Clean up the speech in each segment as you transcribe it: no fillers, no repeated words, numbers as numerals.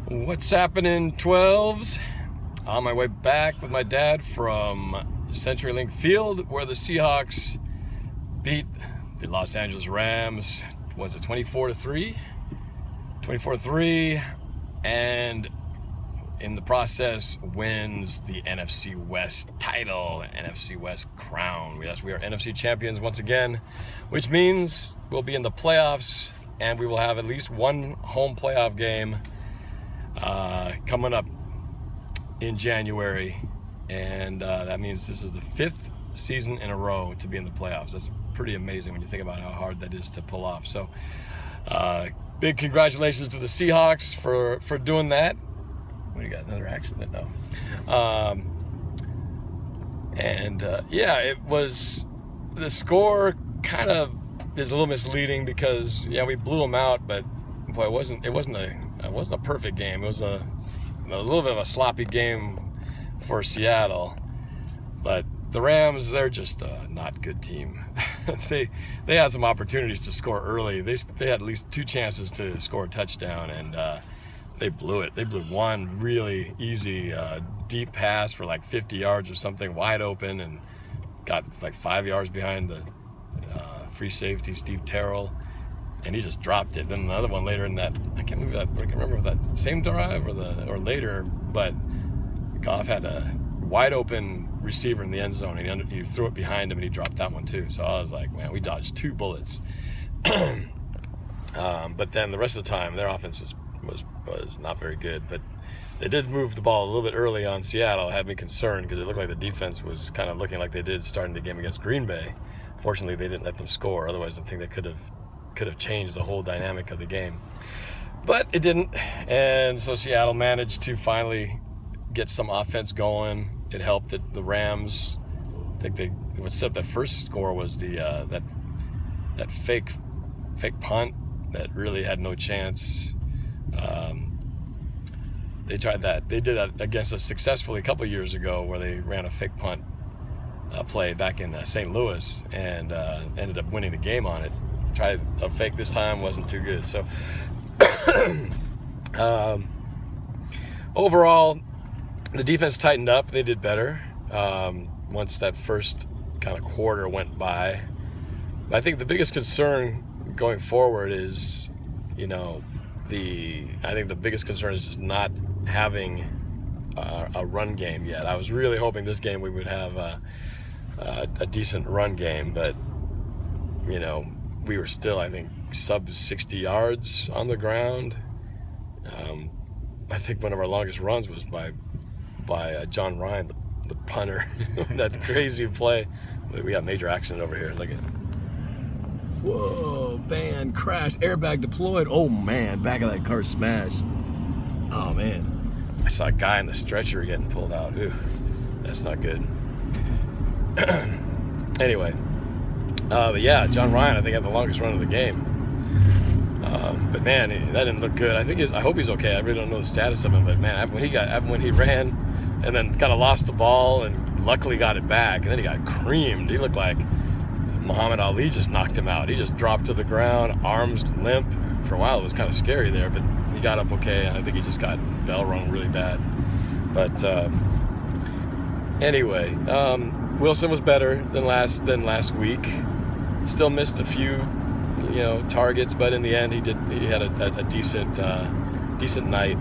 What's happening, 12s? On my way back with my dad from CenturyLink Field, where the Seahawks beat the Los Angeles Rams. Was it 24-3? 24-3, and in the process wins the NFC West title, NFC West crown. Yes, we are NFC champions once again, which means we'll be in the playoffs, and we will have at least one home playoff game coming up in January, and that means this is the 5th season in a row to be in the playoffs. That's pretty amazing when you think about how hard that is to pull off. So big congratulations to the Seahawks for doing that. What do you got, another accident? No. Yeah, it was, the score kind of is a little misleading because we blew them out, but boy, it wasn't a perfect game. It was a little bit of a sloppy game for Seattle, but the Rams, they're just a not good team. They had some opportunities to score early. They had at least 2 chances to score a touchdown, and they blew it. They blew one really easy deep pass for like 50 yards or something, wide open, and got like 5 yards behind the free safety Steve Terrell, and he just dropped it. Then another one later in that, I can't remember if that same drive or later, but Goff had a wide open receiver in the end zone, and he threw it behind him, and he dropped that one too. So I was like, man, we dodged 2 bullets. But then the rest of the time, their offense was not very good. But they did move the ball a little bit early on Seattle. It had me concerned because it looked like the defense was kind of looking like they did starting the game against Green Bay. Fortunately, they didn't let them score. Otherwise, I think they could have changed the whole dynamic of the game. But it didn't, and so Seattle managed to finally get some offense going. It helped that the Rams, I think what set up that first score was the that fake punt that really had no chance. They tried that. They did that against us successfully a couple of years ago, where they ran a fake punt play back in St. Louis and ended up winning the game on it. Tried a fake this time, wasn't too good. So overall, the defense tightened up. They did better once that first kind of quarter went by. I think the biggest concern going forward is, I think the biggest concern is just not having a run game yet. I was really hoping this game we would have a decent run game, but we were still, I think, sub 60 yards on the ground. I think one of our longest runs was by John Ryan, the punter. That crazy play. We got a major accident over here. Look at it. Whoa, van crashed, airbag deployed. Oh man, back of that car smashed. Oh man. I saw a guy in the stretcher getting pulled out. Ooh, that's not good. Anyway, but yeah, John Ryan, I think, had the longest run of the game. But man, that didn't look good. I hope he's okay. I really don't know the status of him, but man, when he ran and then kind of lost the ball and luckily got it back, and then he got creamed. He looked like Muhammad Ali just knocked him out. He just dropped to the ground, arms limp. For a while, it was kind of scary there, but he got up okay, and I think he just got bell rung really bad. But anyway, Wilson was better than last week. Still missed a few targets, but in the end he had a decent night.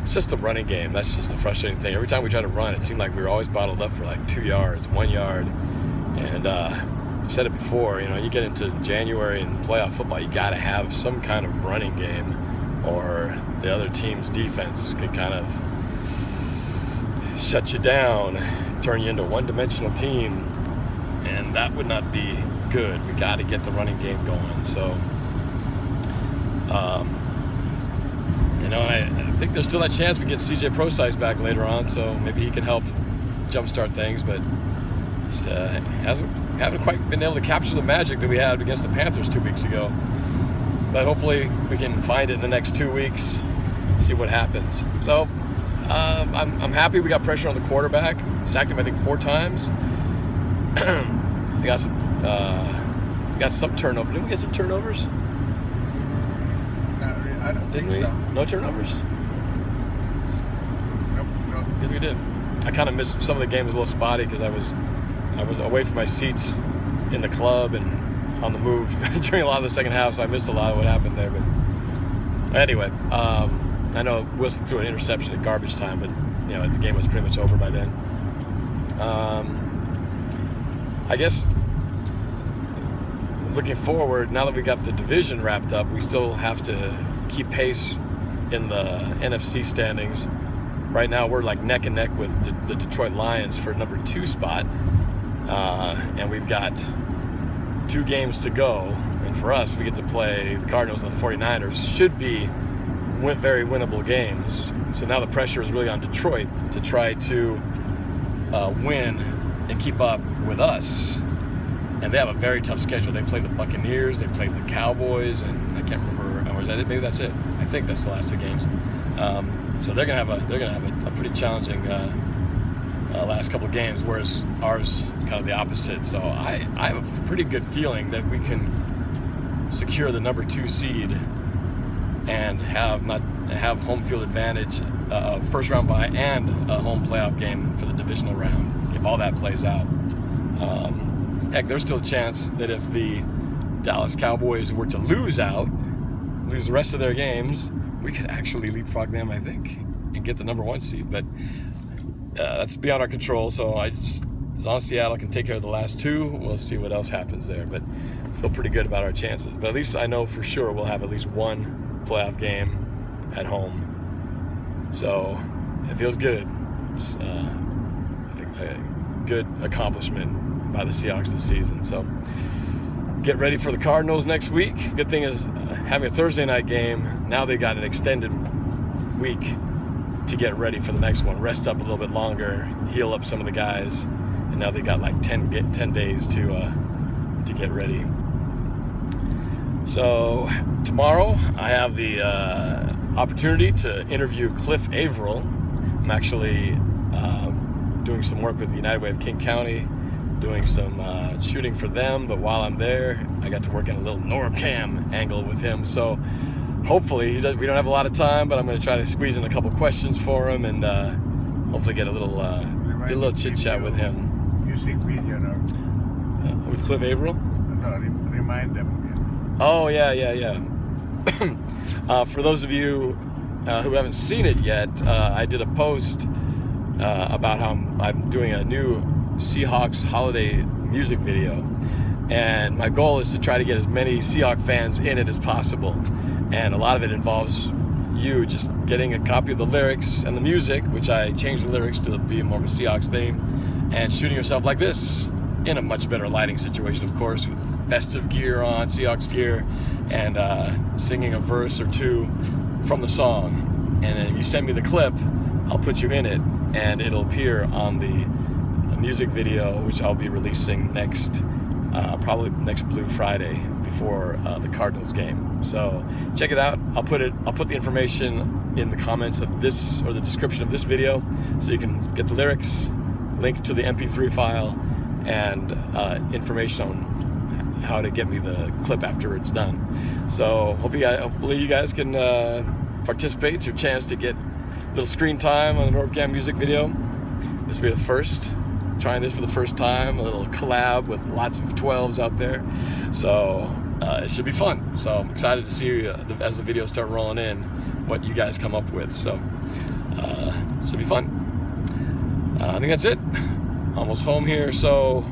It's just the running game. That's just the frustrating thing. Every time we tried to run, it seemed like we were always bottled up for like 2 yards, 1 yard. And I've said it before, you get into January in playoff football, you got to have some kind of running game, or the other team's defense can kind of shut you down, turn you into a one-dimensional team, and that would not be good. We got to get the running game going. So I think there's still that chance we get CJ Prosise back later on, so maybe he can help jumpstart things, but just haven't quite been able to capture the magic that we had against the Panthers 2 weeks ago. But hopefully we can find it in the next 2 weeks, see what happens. So I'm happy we got pressure on the quarterback. Sacked him, I think, 4 times. We got some turnover. Didn't we get some turnovers? Not really. I don't think so. No turnovers? No. Yes, we did. I kind of missed some of the games, a little spotty because I was away from my seats in the club and on the move during a lot of the second half, so I missed a lot of what happened there. But anyway, I know Wilson threw an interception at garbage time, but you know the game was pretty much over by then. I guess looking forward, now that we got the division wrapped up, we still have to keep pace in the NFC standings. Right now, we're like neck and neck with the Detroit Lions for number 2 spot, and we've got 2 games to go. And for us, we get to play the Cardinals and the 49ers. Should be very winnable games. So now the pressure is really on Detroit to try to win and keep up with us. And they have a very tough schedule. They play the Buccaneers, they play the Cowboys, and I can't remember. Or is that it? Maybe that's it. I think that's the last 2 games. So they're gonna have a pretty challenging last couple of games, whereas ours kind of the opposite. So I have a pretty good feeling that we can secure the number 2 seed and have home field advantage, first round bye, and a home playoff game for the divisional round if all that plays out. Heck, there's still a chance that if the Dallas Cowboys were to lose the rest of their games, we could actually leapfrog them, I think, and get the number 1 seed. But that's beyond our control. So as long as Seattle can take care of the last 2, we'll see what else happens there. But I feel pretty good about our chances. But at least I know for sure we'll have at least 1 playoff game at home. So it feels good. It's a good accomplishment by the Seahawks this season. So get ready for the Cardinals next week. Good thing is having a Thursday night game, now they got an extended week to get ready for the next one. Rest up a little bit longer, heal up some of the guys, and now they got like 10 days to get ready. So tomorrow I have the opportunity to interview Cliff Averill. I'm actually doing some work with the United Way of King County, doing some shooting for them, but while I'm there, I got to work in a little NorCam angle with him. So hopefully, we don't have a lot of time, but I'm going to try to squeeze in a couple questions for him and hopefully get a little chit chat with him. Music video, no? With Cliff Averill? No, remind them. Oh, yeah. For those of you who haven't seen it yet, I did a post about how I'm doing a new Seahawks holiday music video, and my goal is to try to get as many Seahawks fans in it as possible, and a lot of it involves you just getting a copy of the lyrics and the music, which I changed the lyrics to be more of a Seahawks theme, and shooting yourself like this in a much better lighting situation, of course, with festive gear on, Seahawks gear, and singing a verse or 2 from the song. And then if you send me the clip, I'll put you in it, and it'll appear on the music video, which I'll be releasing probably next Blue Friday before the Cardinals game. So check it out. I'll put the information in the comments of this, or the description of this video, so you can get the lyrics, link to the MP3 file, and information on how to get me the clip after it's done. So hopefully you guys can participate. It's your chance to get a little screen time on the NorCam music video. This will be the first. Trying this for the first time, a little collab with lots of 12s out there. So it should be fun. So I'm excited to see as the videos start rolling in what you guys come up with. So it should be fun. I think that's it. Almost home here, so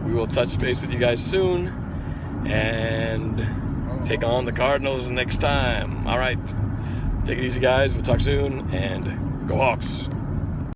we will touch base with you guys soon and take on the Cardinals next time. All right. Take it easy, guys. We'll talk soon, and go Hawks.